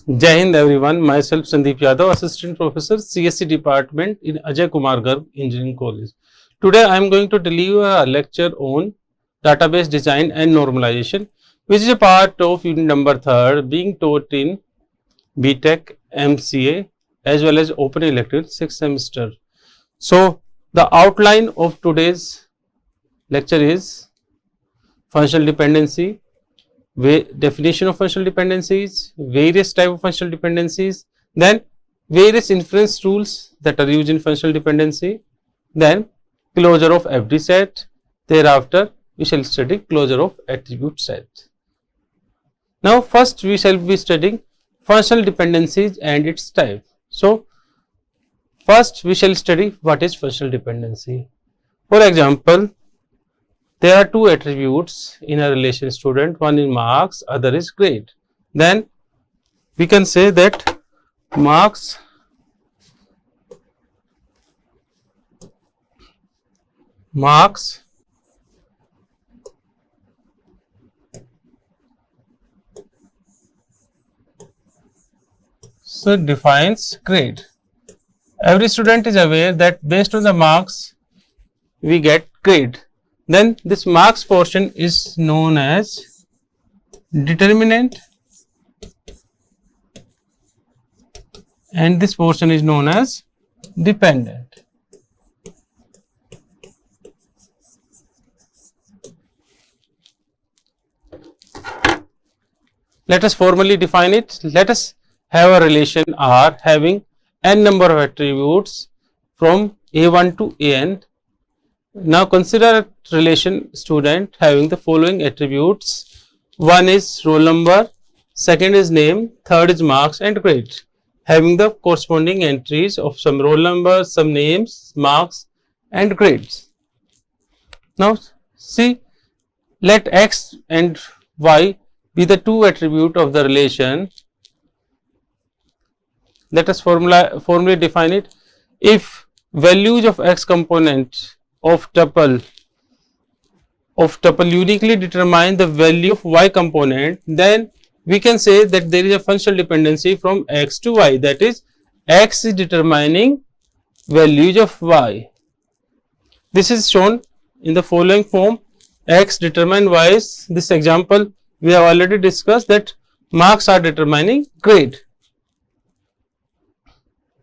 Jai Hind everyone, myself Sandeep Yadav, Assistant Professor CSC Department in Ajay Kumar Garg Engineering College. Today I am going to deliver a lecture on database design and normalization, which is a part of unit number 3 being taught in BTech, MCA as well as Open Elective 6th semester. So the outline of today's lecture is functional dependency, definition of functional dependencies, various type of functional dependencies, then various inference tools that are used in functional dependency, then closure of FD set, thereafter we shall study closure of attribute set. Now first we shall be studying functional dependencies and its type. So first we shall study what is functional dependency. For example, there are two attributes in a relation student, one is marks, other is grade. Then we can say that marks so defines grade. Every student is aware that based on the marks we get grade. Then this marks portion is known as determinant and this portion is known as dependent. Let us formally define it. Let us have a relation R having n number of attributes from A1 to An. Now consider a relation student having the following attributes. One is roll number, second is name, third is marks and grade, having the corresponding entries of some roll number, some names, marks and grades. Now see, let x and y be the two attributes of the relation. Let us formally define it. If values of x component of tuple uniquely determine the value of y component, then we can say that there is a functional dependency from x to y, that is x is determining values of y. This is shown in the following form: x determine y. This example we have already discussed that marks are determining grade.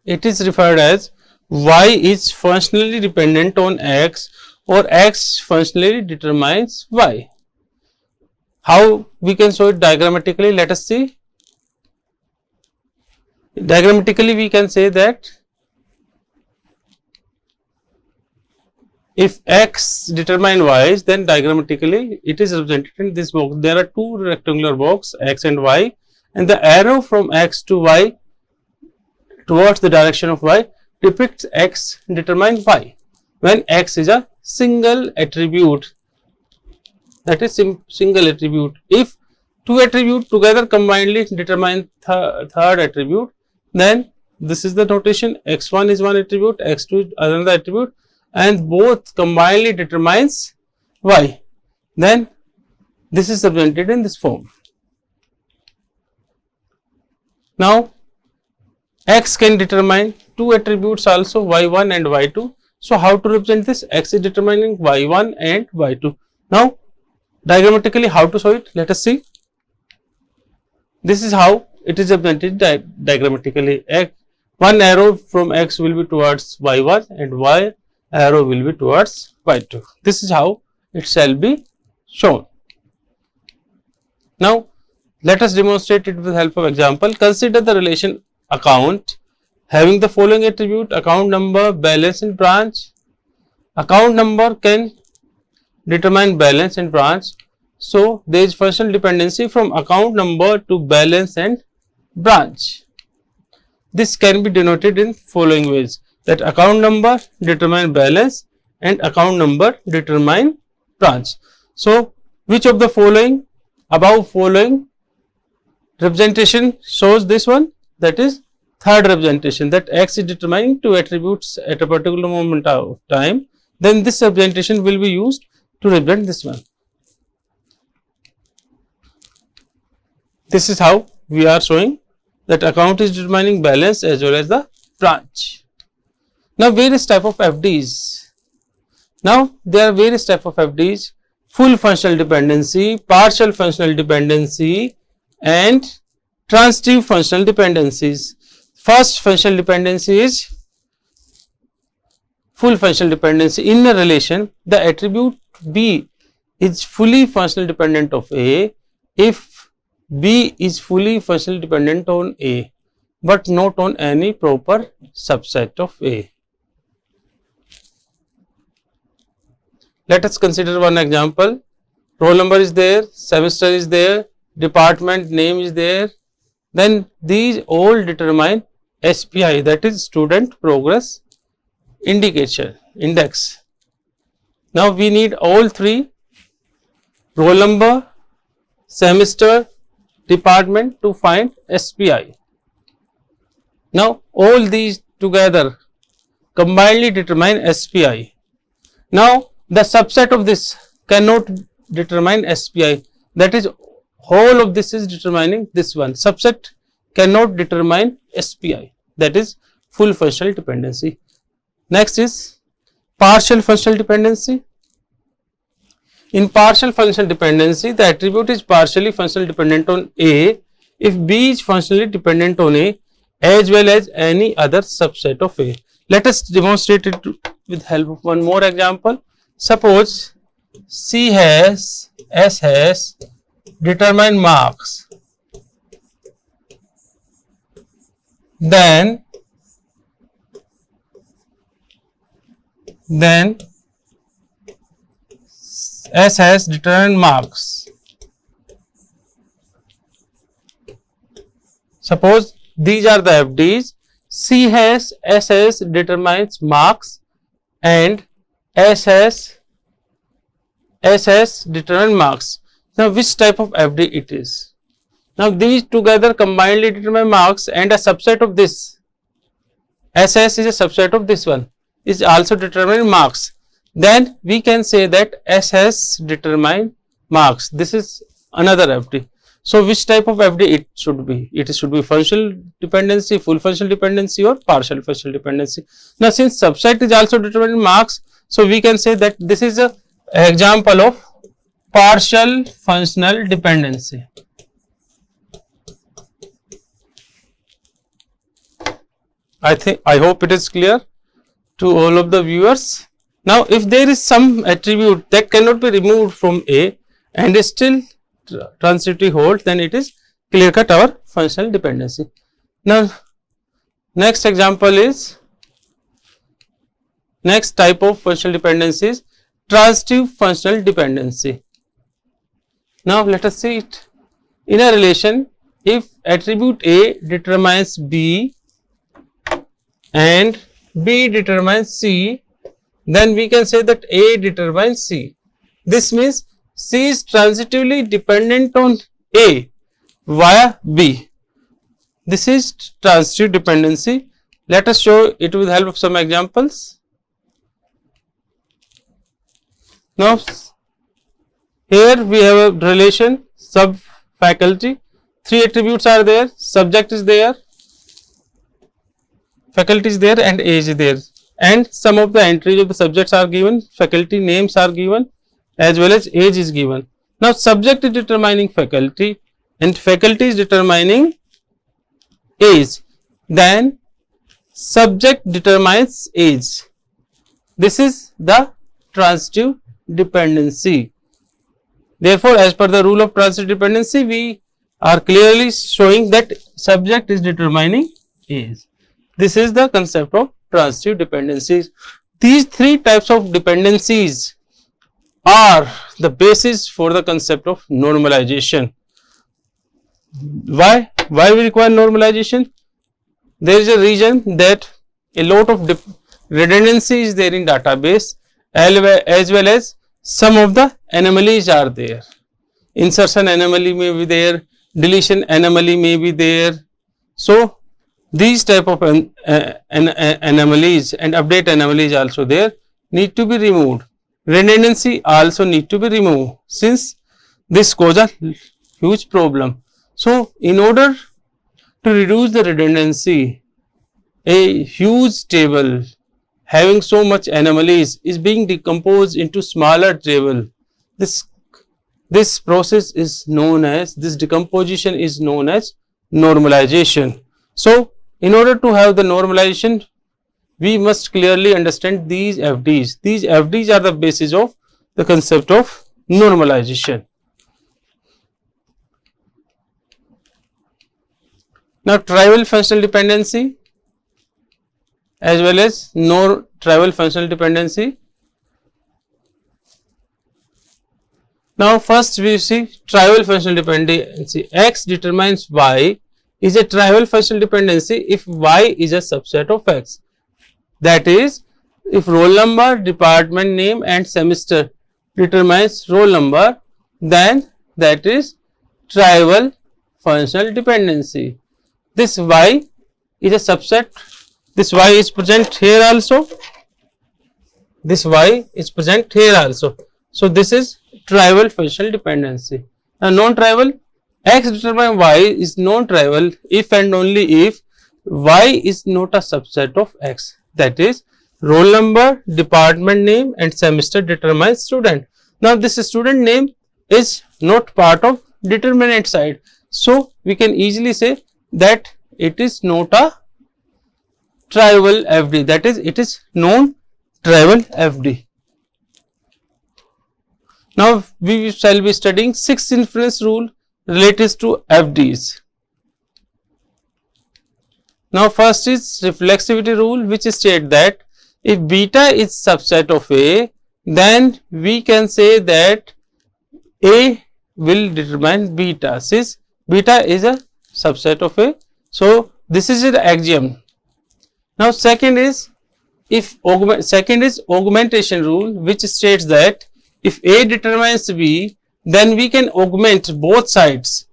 It is referred as y is functionally dependent on x or x functionally determines y. How we can show it diagrammatically? Let us see. Diagrammatically we can say that if x determine y, then diagrammatically it is represented in this box. There are two rectangular boxes x and y, and the arrow from x to y towards the direction of y depicts x determine y when x is a single attribute, that is single attribute. If two attributes together combinedly determine third attribute, then this is the notation: x1 is one attribute, x2 is another attribute, and both combinedly determines y. Then this is represented in this form. Now x can determine two attributes also, y1 and y2. So how to represent this? X is determining y1 and y2. Now diagrammatically how to show it? Let us see. This is how it is represented diagrammatically. One arrow from x will be towards y1 and y arrow will be towards y2. This is how it shall be shown. Now let us demonstrate it with the help of example. Consider the relation account having the following attribute: account number, balance and branch. Account number can determine balance and branch. So there is functional dependency from account number to balance and branch. This can be denoted in following ways: that account number determine balance and account number determine branch. So which of the following above following representation shows this one? That is third representation, that x is determining two attributes at a particular moment of time. Then this representation will be used to represent this one. This is how we are showing that account is determining balance as well as the branch. Now various type of FDs. Now there are various type of FDs: full functional dependency, partial functional dependency, and transitive functional dependencies. First functional dependency is full functional dependency. In a relation, the attribute B is fully functional dependent of A if B is fully functional dependent on A but not on any proper subset of A. Let us consider one example. Roll number is there, semester is there, department name is there, then these all determine SPI, that is student progress indication index. Now we need all three: roll number, semester, department, to find SPI. Now all these together combinedly determine SPI. Now the subset of this cannot determine SPI, that is whole of this is determining this one. Subset cannot determine SPI, that is full functional dependency. Next is partial functional dependency. In partial functional dependency, the attribute is partially functional dependent on A if B is functionally dependent on A as well as any other subset of A. Let us demonstrate it with help of one more example. Suppose C has, S has determined marks, then S has determined marks. Suppose these are the FDs. C has, S has determines marks and S has determined marks. Now which type of FD it is? Now these together combinedly determine marks and a subset of this. SS is a subset of this one, is also determining marks. Then we can say that S has determined marks. This is another FD. So which type of FD it should be? It should be functional dependency, full functional dependency, or partial functional dependency. Now since subset is also determining marks, so we can say that this is a example of partial functional dependency. I hope it is clear to all of the viewers. Now if there is some attribute that cannot be removed from A and is still transitively hold, then it is clear cut our functional dependency. Now next example is, next type of functional dependency is transitive functional dependency. Now let us see it. In a relation, if attribute A determines B and B determines C, then we can say that A determines C. This means C is transitively dependent on A via B. This is transitive dependency. Let us show it with help of some examples. Now here we have a relation sub faculty. Three attributes are there: subject is there, faculty is there, and age is there. And some of the entries of the subjects are given, faculty names are given, as well as age is given. Now subject is determining faculty and faculty is determining age. Then subject determines age. This is the transitive dependency. Therefore, as per the rule of transitive dependency, we are clearly showing that subject is determining age. This is the concept of transitive dependencies. These three types of dependencies are the basis for the concept of normalization. Why we require normalization? There is a reason that a lot of redundancy is there in database, as well as some of the anomalies are there. Insertion anomaly may be there, deletion anomaly may be there. So these type of anomalies and update anomalies also there need to be removed. Redundancy also need to be removed, since this causes a huge problem. So in order To reduce the redundancy, a huge table having so much anomalies is being decomposed into smaller table. This process is known as, this decomposition is known as normalization. So, in order to have the normalization, we must clearly understand these FDs. These FDs are the basis of the concept of normalization. Now, trivial functional dependency as well as no trivial functional dependency. Now, first we see trivial functional dependency. X determines Y is a trivial functional dependency if Y is a subset of X. That is, if roll number, department name and semester determines roll number, then that is trivial functional dependency. This Y is a subset. This Y is present here also. This Y is present here also. So, this is trivial functional dependency. Now, non-trivial, X determines Y is non-trivial if and only if Y is not a subset of X. That is, roll number, department name and semester determines student. Now, this student name is not part of determinant side. So, we can easily say that it is not a trivial FD, that is, it is non-trivial FD. Now, we shall be studying 6 inference rule related to FDs. Now, first is reflexivity rule, which states that if beta is subset of A, then we can say that A will determine beta, since beta is a subset of A. So, this is the axiom. Now, second is augmentation rule, which states that if A determines B, then we can augment both sides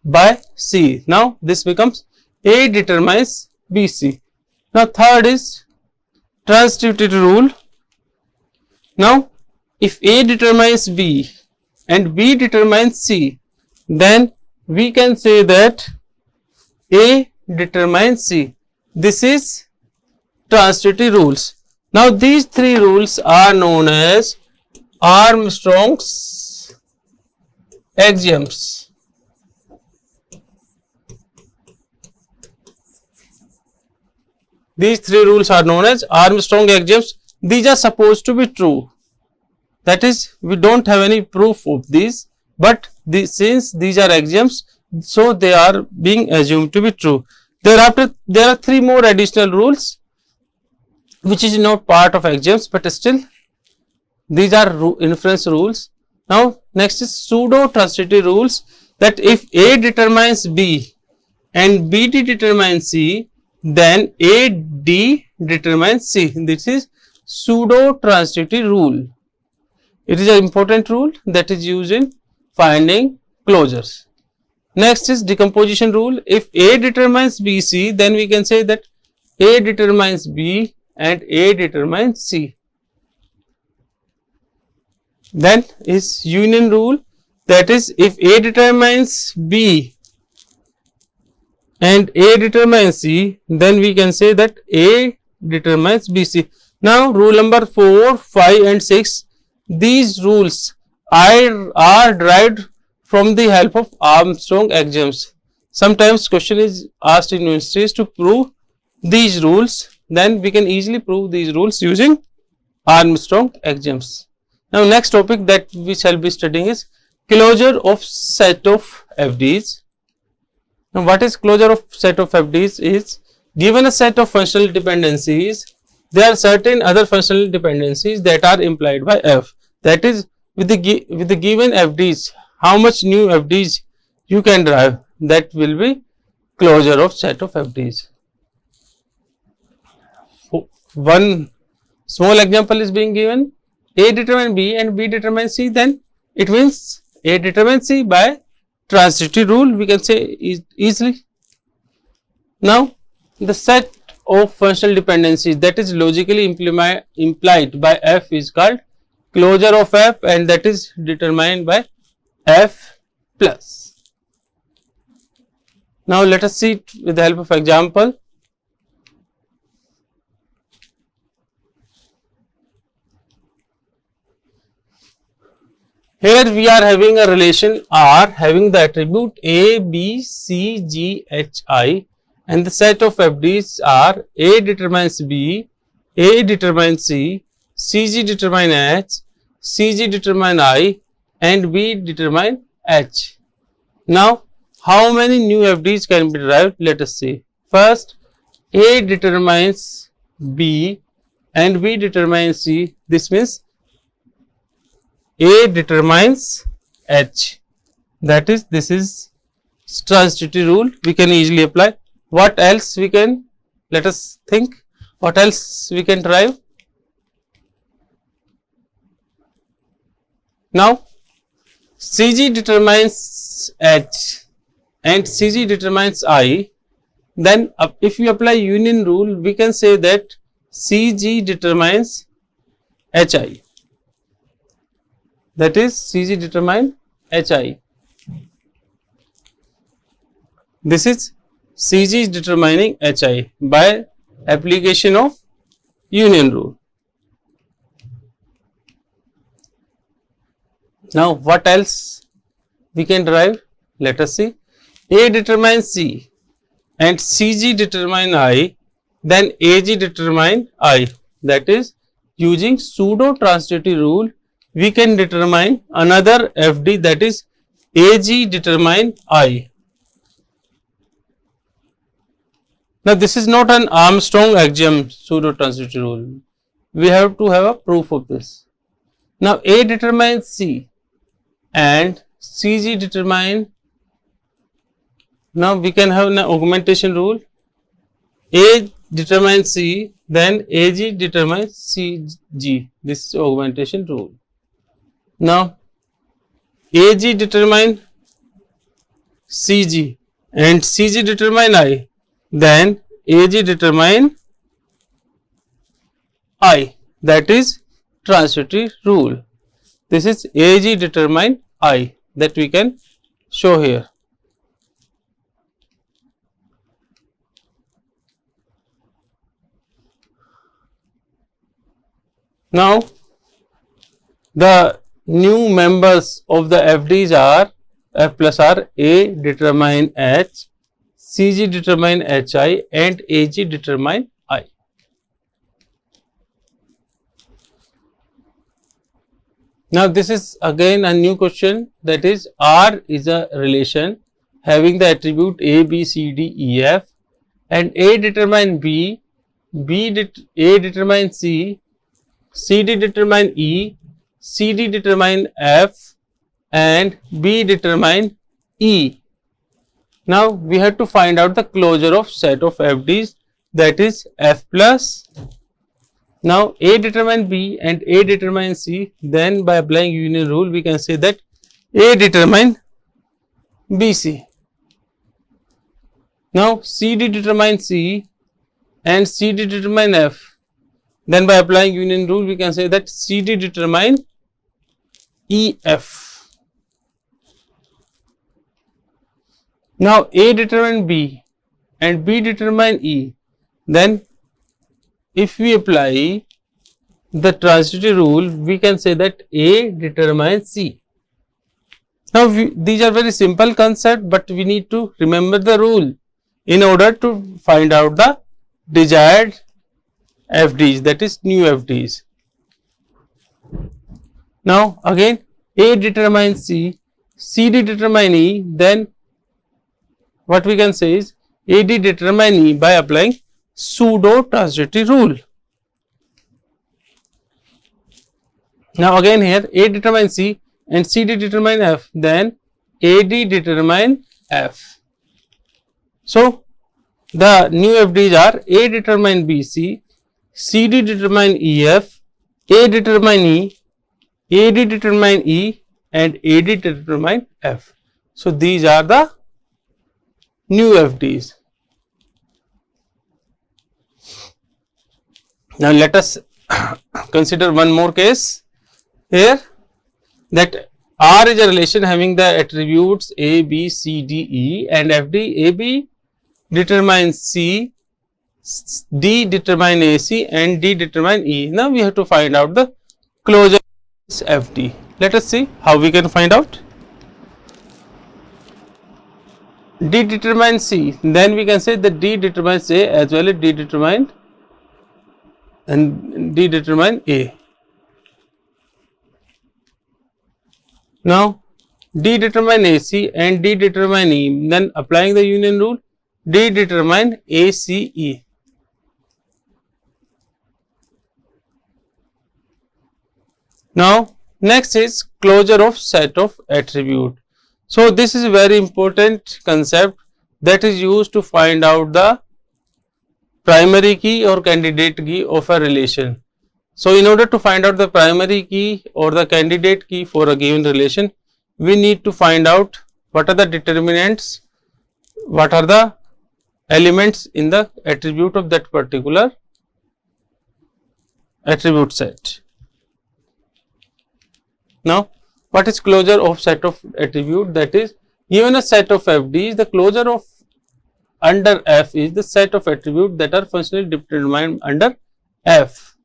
by C. Now, this becomes A determines BC. Now, third is transitivity rule. Now, if A determines B and B determines C, then we can say that A determines C. This is transitivity rules. Now, these 3 rules are known as Armstrong's axioms. These 3 rules are known as Armstrong axioms. These are supposed to be true. That is, we don't have any proof of these, but since these are axioms, so they are being assumed to be true. Thereafter, there are 3 more additional rules, which is not part of axioms, but still these are inference rules. Now, next is pseudo transitivity rules, that if A determines B and BD determines C, then AD determines C. This is pseudo transitivity rule. It is an important rule that is used in finding closures. Next is decomposition rule. If A determines BC, then we can say that A determines B and A determines C. Then is union rule, that is, if A determines B and A determines C, then we can say that A determines BC. Now, rule number 4, 5 and 6, these rules are derived from the help of Armstrong axioms. Sometimes question is asked in universities to prove these rules, then we can easily prove these rules using Armstrong axioms. Now, next topic that we shall be studying is closure of set of FDs. Now, what is closure of set of FDs is, given a set of functional dependencies, there are certain other functional dependencies that are implied by F. That is, with the given FDs, how much new FDs you can derive, that will be closure of set of FDs. One small example is being given. A determines B and B determines C, then it means A determines C by transitivity rule, we can say easily. Now, the set of functional dependencies that is logically implied by F is called closure of F, and that is determined by F plus. Now let us see it with the help of example. Here we are having a relation R having the attribute A, B, C, G, H, I, and the set of FDs are A determines B, A determines C, CG determine H, CG determine I, and B determine H. Now, how many new FDs can be derived? Let us see. First, A determines B and B determines C. This means A determines H. That is, this is transitivity rule. We can easily apply. What else we can? Let us think. What else we can derive? Now, CG determines H and CG determines I. Then, if we apply union rule, we can say that CG determines HI. That is, CG determine HI. This is CG is determining HI by application of union rule. Now, what else we can derive? Let us see. A determines C and CG determine I, then AG determine I. That is, using pseudo transitivity rule, we can determine another FD, that is AG determine I. Now, this is not an Armstrong axiom pseudo transitivity rule. We have to have a proof of this. Now, A determines C and CG determine. Now, we can have an augmentation rule. A determines C, then AG determines CG. This is augmentation rule. Now, AG determine CG and CG determine I, then AG determine I. That is transitivity rule. This is AG determine I that we can show here. Now, the new members of the FDs are F plus R. A determine H, CG determine HI, and AG determine I. Now, this is again a new question, that is R is a relation having the attribute A, B, C, D, E, F, and A determine B, A determine C, CD determine E, CD determine F, and B determine E. Now, we have to find out the closure of set of FDs, that is F plus. Now, A determine B and A determine C, then by applying union rule, we can say that A determine BC. Now, CD determine C and CD determine F, then by applying union rule, we can say that CD determine EF. Now, A determine B and B determine E, then if we apply the transitivity rule, we can say that A determines C. Now, these are very simple concepts, but we need to remember the rule in order to find out the desired FDs, that is new FDs. Now, again A determines C, CD determine E, then what we can say is AD determine E by applying pseudo transitivity rule. Now, again here A determine C and CD determine F, then AD determine F. So, the new FDs are A determine BC, CD determine EF, A determine E, AD determine E, and AD determine F. So, these are the new FDs. Now, let us consider one more case here, that R is a relation having the attributes A, B, C, D, E and FD. AB determines C, D determine AC and D determine E. Now we have to find out the closure of FD. Let us see how we can find out. D determines C, then we can say that D determines A as well as D determine and D determine A. Now D determine AC and D determine E, then applying the union rule, D determine ACE. Now next is closure of set of attribute. So this is a very important concept that is used to find out the primary key or candidate key of a relation. So in order to find out the primary key or the candidate key for a given relation, we need to find out what are the determinants, what are the elements in the attribute of that particular attribute set. Now what is closure of set of attribute? That is, given a set of FD, the closure of under F is the set of attribute that are functionally determined under F.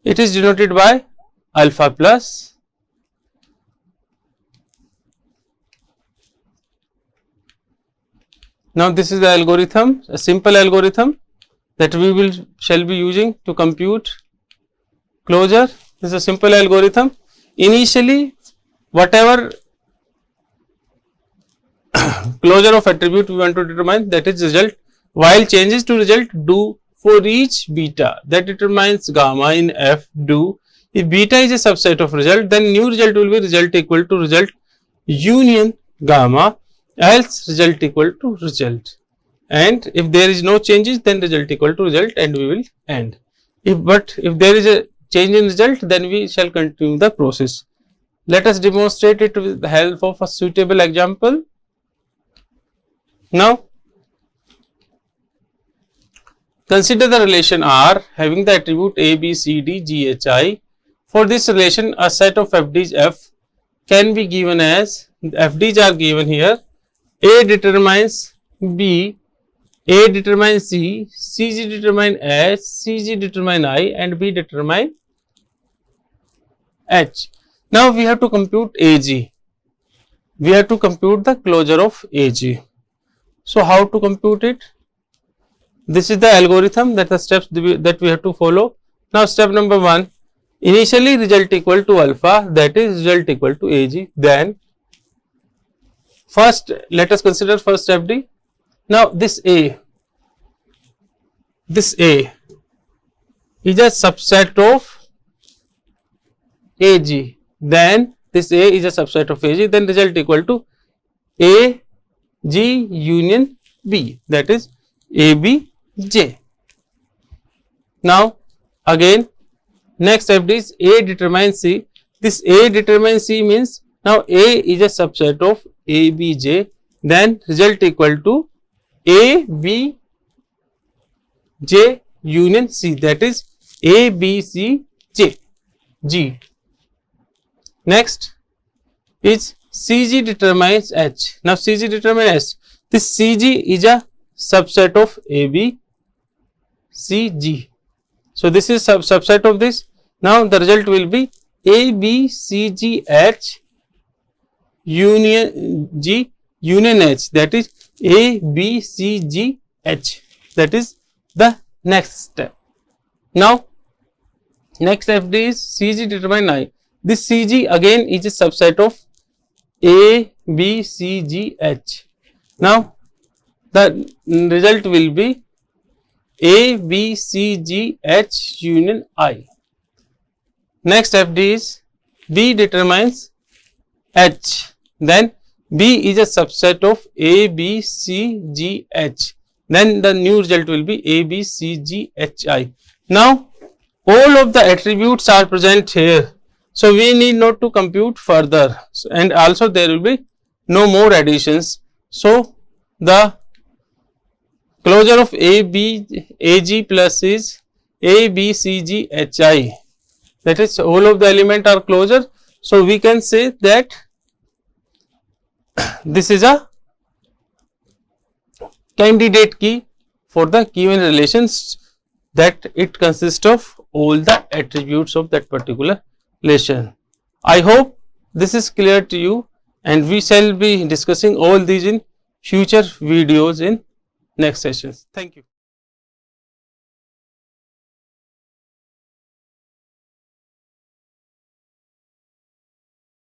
It is denoted by alpha plus now this is the algorithm, a simple algorithm that we shall be using to compute closure. This is a simple algorithm. Initially, whatever closure of attribute we want to determine, that is result, while changes to result do for each beta that determines gamma in F do. If beta is a subset of result, then new result will be result equal to result union gamma, else result equal to result, and if there is no changes, then result equal to result and we will end. But if there is a change in result, then we shall continue the process. Let us demonstrate it with the help of a suitable example. Now consider the relation R having the attribute A, B, C, D, G, H, I. For this relation, a set of FDs F can be given as, FDs are given here, A determines B, A determines C, CG determine H, CG determine I and B determine H. Now we have to compute AG. We have to compute the closure of AG. So how to compute it? This is the algorithm, that the steps that we have to follow. Now step number 1, initially result equal to alpha, that is result equal to AG. Then first let us consider first FD. Now this A is a subset of AG, then this A is a subset of AG, then result equal to AG union B, that is ABJ. Now again next FD is A determines C. This A determines C means now A is a subset of ABJ, then result equal to ABJ union C, that is ABCJ G. Next is CG determines H. Now CG determines H. This CG is a subset of ABCG. So this is subset of this. Now the result will be ABCGH union G union H, that is ABCGH. That is the next step. Now next FD is CG determine I. This CG again is a subset of ABCGH. Now the result will be ABCGH union I. Next FD is B determines H. Then B is a subset of ABCGH. Then the new result will be ABCGHI. Now all of the attributes are present here. So we need not to compute further, and also there will be no more additions. So the closure of AG plus is ABCGHI, that is all of the element are closure. So we can say that this is a candidate key for the given relations, that it consists of all the attributes of that particular relation. I hope this is clear to you, and we shall be discussing all these in future videos in next sessions. Thank you.